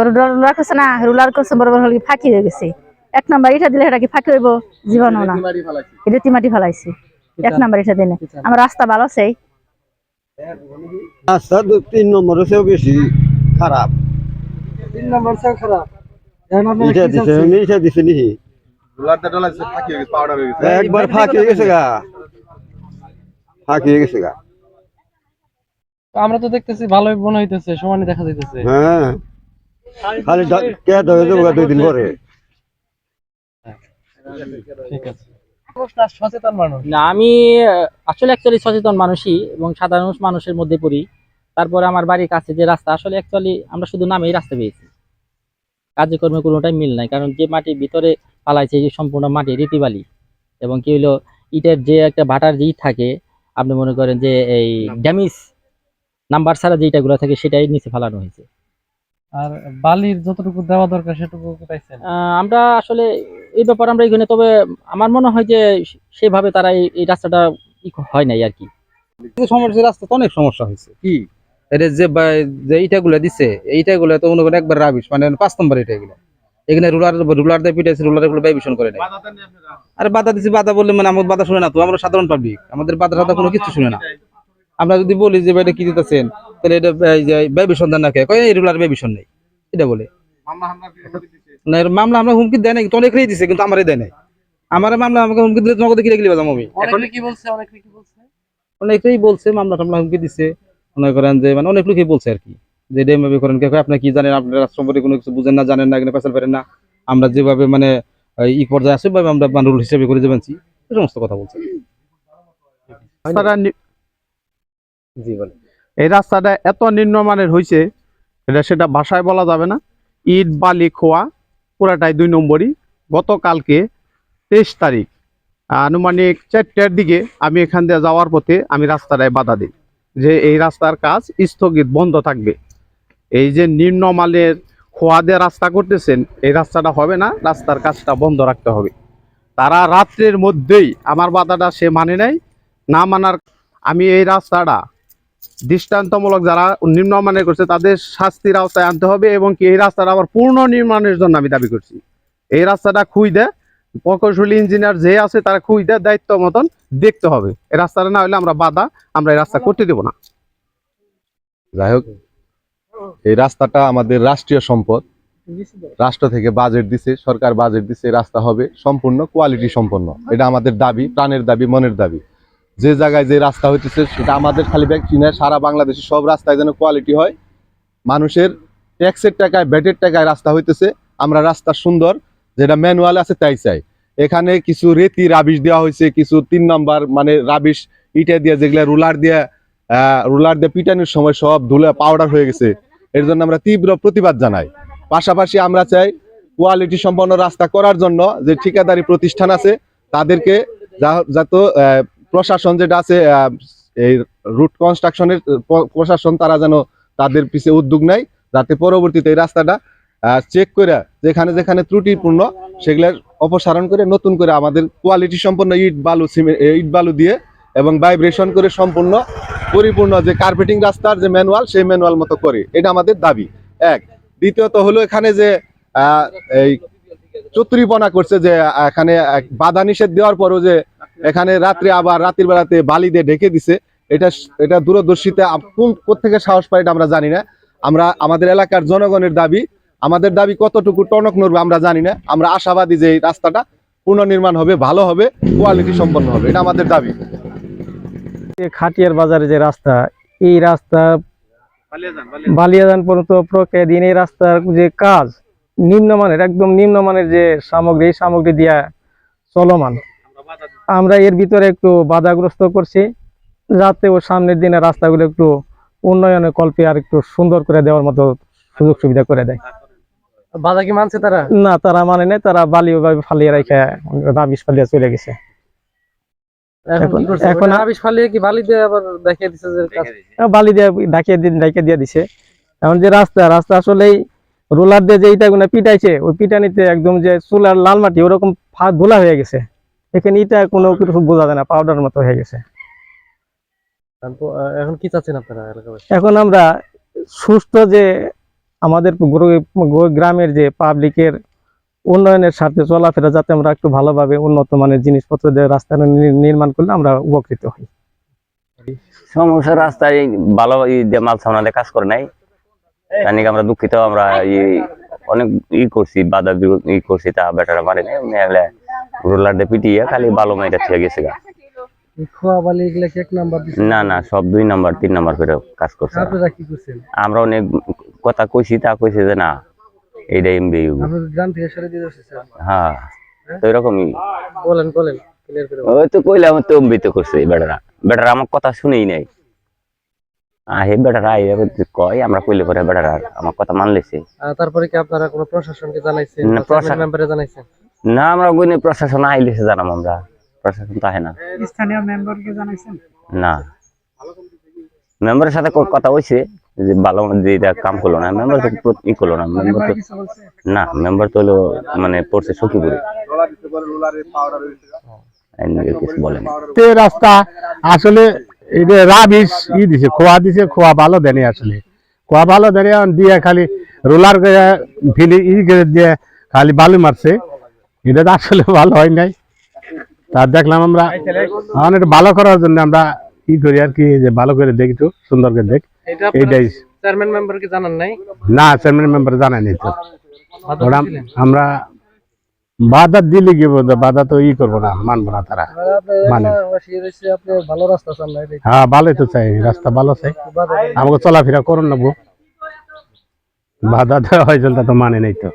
Ruler করছে না, ruler করছে বরাবর হলে ফাঁকি হয়ে গেছে। 1 নাম্বার ইটা দিলে এটা কি ফাঁকি হইব? জীবনও না। রেতি মাটি ফেলাইছি 1 নাম্বার ইটা দিলে। আমার রাস্তা ভালো আছে, রাস্তা 3 নম্বরের চেয়েও বেশি খারাপ। 3 নম্বর চেয়ে খারাপ। এটা দিছে নিহি একবার ফাঁকি হয়ে গেছে গা, ফাঁকি হয়ে গেছে গা। আমরা তো দেখতেছি ভালোই মনে হইতেছে, সমানই দেখা যাইতেছে। হ্যাঁ, খালি কে ধরে দেবো 2 দিন পরে। ঠিক আছে। সচেতন মানুষ না, আমি আসলে অ্যাকচুয়ালি সচেতন মানুষই এবং সাধারণ মানুষের মধ্যে পড়ি। তারপরে আমার বাড়ির কাছে যে রাস্তা, আসলে অ্যাকচুয়ালি আমরা শুধু নামেই রাস্তা পেয়েছি, কার্যক্রমে কোনোটাই মিল নাই। কারণ যে মাটির ভিতরে পালাইছে, যে সম্পূর্ণ মাটি রেতি বালি, এবং কি হইলো ইটের যে একটা ভাটার যে ইট থাকে, আপনি মনে করেন যে এই ড্যামেজ নাম্বার ছাড়া যে ইটাগুলো থাকে সেটাই নিচে ফালানো হয়েছে। আর বালির যতটুকু দেওয়া দরকার সেটুকু পাইছেন? আমরা আসলে এই ব্যাপারে আমরা এখানে, তবে আমার মনে হয় যে সেভাবে তারা এই রাস্তাটা হয় নাই আর কি। সমস্যা, রাস্তা তো অনেক সমস্যা হয়েছে। কি এটা যে ইটাগুলা দিছে, এইটাগুলা তো মনে করেন একবার রাবিশ, মানে 5 নম্বর ইটাগুলো। এখানে রুলার দিয়ে পিটাইছে, রুলার এগুলো ব্যবহার করে নাই। আরে বাধা দিছি, বাধা বললে মানে আমাদের বাধা শুনে না তো, আমরা সাধারণ পাবলিক, আমাদের বাধা কোনো কিছু শুনে না। আমরা যদি বলি যে এটা কি দিতেছেন, তাহলে এটা ব্যবহার সন্ধান না খেয়ে কয় এই রুলার ব্যবহার নেই, এটা বলে না। মামলা আমরা হুমকি দেয় নাই, তো অনেকেই দিছে, কিন্তু আমারই দেয় নাই। আমার মামলা আমাকে হুমকি দিলে নগদে কিনে গেলে বাজাম আমি। অনেকেই বলছে মামলা টামলা হুমকি দিছে, মনে করেন যে মানে অনেক লোকই বলছে আর কি, যে এটা এভাবে করেন। কে আপনি কি জানেন, আপনার রাষ্ট্র সম্পর্কে কোনো কিছু বুঝেন না, জানেন না, এখানে পেছাল পারেন না। আমরা যেভাবে মানে ই পর্যায়ে আসে আমরা রুল হিসেবে করে যাবেন, এই সমস্ত কথা বলছে। এই রাস্তাটা এত নিম্নমানের হয়েছে, সেটা ভাষায় বলা যাবে না। ইট বালি খোয়া পুরাটাই 2 নম্বরই। গতকালকে 23 তারিখ আনুমানিক 4টার দিকে আমি এখান দিয়ে যাওয়ার পথে আমি রাস্তাটায় বাধা দিই যে এই রাস্তার কাজ স্থগিত, বন্ধ থাকবে। এই যে নিম্নমানের খোয়া দিয়ে রাস্তা করতেছেন, এই রাস্তাটা হবে না, রাস্তার কাজটা বন্ধ রাখতে হবে। তারা রাত্রের মধ্যেই আমার বাধাটা সে মানে নাই, না মানার আমি এই রাস্তাটা দৃষ্টান্তমূলক যারা নিম্নমানের করছে তাদের শাস্তির আওতায় আনতে হবে, এবং কি এই রাস্তাটা আবার পূর্ণ নির্মাণের জন্য আমি দাবি করছি। এই রাস্তাটা খুঁই দেয় প্রকৌশলী ইঞ্জিনিয়ার যে আছে, তারা খুঁই দেয় দায়িত্ব মতন দেখতে হবে। এই রাস্তাটা না হলে আমরা এই রাস্তা করতে দেব না। যাই হোক, এই রাস্তাটা আমাদের রাষ্ট্রীয় সম্পদ, রাষ্ট্র থেকে বাজেট দিছে, সরকার বাজেট দিছে, রাস্তা হবে সম্পূর্ণ কোয়ালিটি সম্পন্ন। এটা আমাদের দাবি, প্রাণের দাবি, মনের দাবি। যে জায়গায় যে রাস্তা হইতেছে সেটা আমাদের খালি ব্যক্তি নয়, সারা বাংলাদেশে সব রাস্তায় যেন কোয়ালিটি হয়। মানুষের ট্যাক্সের টাকায়, ব্যাটের টাকায় রাস্তা হইতেছে। আমরা রাস্তা সুন্দর, যেটা ম্যানুয়াল আছে তাই চাই। এখানে কিছু রেতি রাবিশ দেওয়া হয়েছে, কিছু 3 নম্বর মানে রাবিশ ইটা দিয়ে, যেগুলা রুলার দিয়ে পিটানোর সময় সব ধুলে পাউডার হয়ে গেছে। এর জন্য আমরা তীব্র প্রতিবাদ জানাই। পাশাপাশি আমরা চাই কোয়ালিটি সম্পন্ন রাস্তা করার জন্য যে ঠিকাদারি প্রতিষ্ঠান আছে তাদেরকে যাতে প্রশাসন যেটা আছে, এই রুট কনস্ট্রাকশনের প্রশাসন, তারা যেন তাদের পিছিয়ে উদ্যোগ নেয়, যাতে পরবর্তীতে এই রাস্তাটা চেক করে যেখানে যেখানে ত্রুটিপূর্ণ সেগুলোর অপসারণ করে নতুন করে আমাদের কোয়ালিটি সম্পন্ন ইট বালু দিয়ে এবং ভাইব্রেশন করে সম্পূর্ণ পরিপূর্ণ যে কার্পেটিং রাস্তার যে ম্যানুয়াল, সেই ম্যানুয়াল মতো করে, এটা আমাদের দাবি। এক, দ্বিতীয়ত হলো এখানে যে এই চতুরীপনা করছে, যে এখানে বাধা নিষেধ দেওয়ার পরও যে এখানে রাত্রে আবার রাতের বেলাতে বালি দিয়ে ঢেকে দিছে, এটা দূরদর্শিতা কোত্থেকে সাহস পায় এটা আমরা জানি না। আমরা আমাদের এলাকার জনগণের দাবি, আমাদের দাবি কতটুকু টনক নড়বে আমরা জানি না। আমরা আশাবাদী যে এই রাস্তাটা পুনর্নির্মাণ হবে, ভালো হবে, কোয়ালিটি সম্পন্ন হবে, এটা আমাদের দাবি। খাটিয়ার বাজারে যে রাস্তা, এই রাস্তা বালিয়াজান পর্যন্ত প্রক্রিয়া দিন, এই রাস্তার যে কাজ নিম্নমানের, একদম নিম্নমানের যে সামগ্রী, এই সামগ্রী দিয়া চলমান। আমরা এর ভিতরে একটু বাধাগ্রস্ত করছি, যাতে ও সামনের দিনে রাস্তাগুলো একটু উন্নয়নের কল্পে আর একটু সুন্দর করে দেওয়ার মতো সুযোগ সুবিধা করে দেয়। বাধা কি মানছে তারা? না, তারা মানে নাই, তারা বালি ওভাবে ফালিয়ে রেখে রাবিশ ফালিয়ে চলে গেছে। এখন রাবিশ ফালিয়ে কি বালি দিয়ে আবার দেখিয়ে দিছে, যে বালি দিয়ে ঢাকিয়ে দিয়ে দিছে। এখন যে রাস্তা আসলেই রোলার দিয়ে যে ইটাগুলো পিটাইছে, ওই পিটানিতে একদম যে চুলার লাল মাটি ওরকম ধুলা হয়ে গেছে। এখানে ইটা কোনো কিছু বোঝা যায় না, পাউডার মতো হয়ে গেছে। এখন কি চাচ্ছেন আপনারা? এখন আমরা সুষ্ঠু যে আমাদের গ্রামের যে পাবলিকের উন্নয়নের স্বার্থে চলাফেরা যাতে আমরা একটু ভালোভাবে উন্নত মানের জিনিসপত্র দিয়ে রাস্তা নির্মাণ করলে আমরা উপকৃত হই। সমস্যা রাস্তায় ভালো মাল সামনে কাজ করে নাই, তাই আমরা দুঃখিত। আমরা অনেক করছি, বাধা করছি, তা বেটারা মারে নাই, রোলার দিয়ে পিটিয়ে খালি ভালো মাইটা থেকে গেছে গা। না না, সব 2 নাম্বার 3 নাম্বার করে কাজ করছে। আমরা অনেক কথা কইছি, তা কইছে যে না এইটা এমবি। হ্যাঁ, তো এরকমই ওই তো কইলে আমার তো এমবিতে করছে বেটারা আমার কথা শুনেই নাই। বেটারা কয় আমরা কইলে পরে বেটারা আমার কথা মানলেছে। তারপরে কি আপনারা কোনো প্রশাসনকে জানাইছেন? না, আমরা ওই প্রশাসন আইলেছে জানাম, আমরা প্রশাসন তো আহে না। স্থানীয় মেম্বারকে জানাইছেন? না, মেম্বারের সাথে কথা হয়েছে যে ভালো যেটা কাম করলো না, মেম্বার তো করলো না। মেম্বার তো না, মেম্বার তো হলো মানে পড়ছে সখীপুরে, কিছু বলেন। রাস্তা আসলে রাবিশ দিছে, খোয়া দিছে, খোয়া ভালো দেয়নি। আসলে খোয়া ভালো দেয়নি, দিয়ে খালি রোলার দিয়ে খালি বালু মারছে। এটা তো আসলে ভালো হয় নাই। তা দেখলাম আমরা অনেক ভালো করার জন্য আমরা করি আর কি, যে ভালো করে দেখি, একটু সুন্দর করে দেখ। এইটাই চেয়ারম্যান মেম্বারকে জানান নাই? না, চেয়ারম্যান মেম্বার জানায়নি তো। আমরা বাধা দিলে কি বলতো, বাধা তো করবো না, মানবো না। তারা মানে হ্যাঁ, ভালোই তো চাই, রাস্তা ভালো চাই, আমাকে চলাফেরা করুন নেবো। বাধা দেওয়া হয়েছিল তা তো মানে নেই তো।